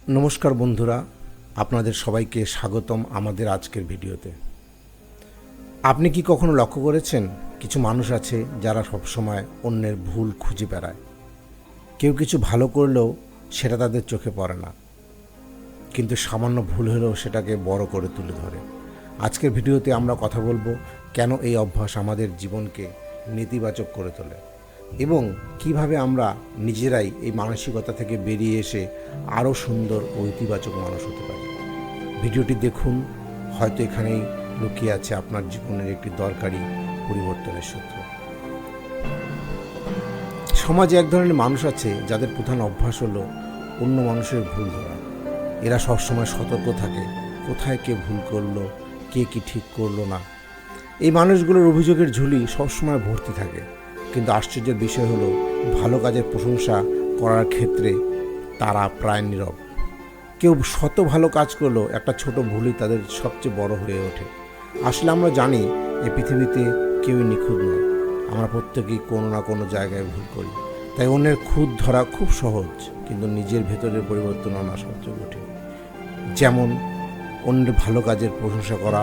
নমস্কার বন্ধুরা, আপনাদের সবাইকে স্বাগতম আমাদের আজকের ভিডিওতে। আপনি কি কখনো লক্ষ্য করেছেন কিছু মানুষ আছে যারা সবসময় অন্যের ভুল খুঁজে বেড়ায়? কেউ কিছু ভালো করলেও সেটা তাদের চোখে পড়ে না, কিন্তু সামান্য ভুল হলেও সেটাকে বড় করে তুলে ধরে। আজকের ভিডিওতে আমরা কথা বলবো কেন এই অভ্যাস আমাদের জীবনকে নেতিবাচক করে তোলে এবং কিভাবে আমরা নিজেরাই এই মানসিকতা থেকে বেরিয়ে এসে আরও সুন্দর ও ইতিবাচক মানুষ হতে পারি। ভিডিওটি দেখুন, হয়তো এখানেই লুকিয়ে আছে আপনার জীবনের একটি দরকারি পরিবর্তনের সূত্র। সমাজে এক ধরনের মানুষ আছে যাদের প্রধান অভ্যাস হলো অন্য মানুষের ভুল ধরা। এরা সবসময় সতর্ক থাকে কোথায় কে ভুল করলো, কে কি ঠিক করলো না। এই মানুষগুলোর অভিযোগের ঝুলি সবসময় ভর্তি থাকে, কিন্তু আশ্চর্যের বিষয় হলো ভালো কাজের প্রশংসা করার ক্ষেত্রে তারা প্রায় নীরব। কেউ শত ভালো কাজ করলেও একটা ছোট ভুলই তাদের সবচেয়ে বড় হয়ে ওঠে। আসলে আমরা জানি এই পৃথিবীতে কেউই নিখুঁত নয়, আমরা প্রত্যেকেই কোনো না কোনো জায়গায় ভুল করি। তাই অন্যের খুঁত ধরা খুব সহজ, কিন্তু নিজের ভেতরের পরিবর্তন আনা সবচেয়ে কঠিন। যেমন অন্যের ভালো কাজের প্রশংসা করা,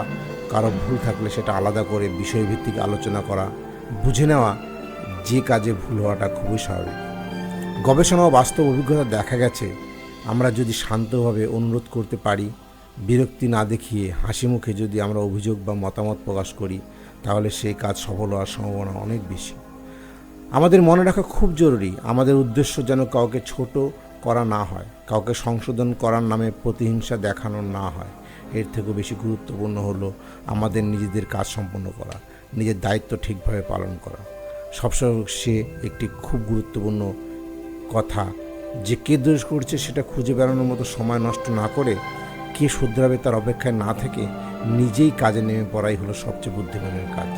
কারো ভুল থাকলে সেটা আলাদা করে বিষয়ভিত্তিক আলোচনা করা, বুঝে নেওয়া যে কাজে ভুল হওয়াটা খুবই স্বাভাবিক। গবেষণা ও বাস্তব অভিজ্ঞতা দেখা গেছে, আমরা যদি শান্তভাবে অনুরোধ করতে পারি, বিরক্তি না দেখিয়ে হাসি মুখে যদি আমরা অভিযোগ বা মতামত প্রকাশ করি, তাহলে সেই কাজ সফল হওয়ার সম্ভাবনা অনেক বেশি। আমাদের মনে রাখা খুব জরুরি, আমাদের উদ্দেশ্য যেন কাউকে ছোট করা না হয়, কাউকে সংশোধন করার নামে প্রতিহিংসা দেখানো না হয়। এর থেকেও বেশি গুরুত্বপূর্ণ হলো আমাদের নিজেদের কাজ সম্পন্ন করা, নিজের দায়িত্ব ঠিকভাবে পালন করা। সবশেষে একটি খুব গুরুত্বপূর্ণ কথা, যে কে দোষ করছে সেটা খুঁজে বেড়ানোর মতো সময় নষ্ট না করে কে শুধরাবে তার অপেক্ষায় না থেকে নিজেই কাজে নেমে পড়াই হলো সবচেয়ে বুদ্ধিমানের কাজ।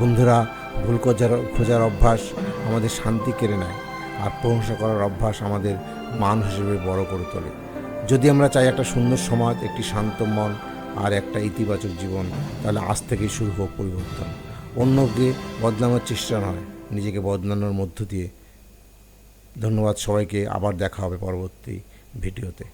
বন্ধুরা, ভুল খোঁজার অভ্যাস আমাদের শান্তি কেড়ে নেয়, আর প্রশংসা করার অভ্যাস আমাদের মানুষ হিসেবে বড় করে তোলে। যদি আমরা চাই একটা সুন্দর সমাজ, একটি শান্ত মন আর একটা ইতিবাচক জীবন, তাহলে আজ থেকেই শুরু হোক পরিবর্তন। অন্যকে বদলানোর চেষ্টা নয়, নিজেকে বদলানোর মধ্য দিয়ে। ধন্যবাদ সবাইকে, আবার দেখা হবে পরবর্তী ভিডিওতে।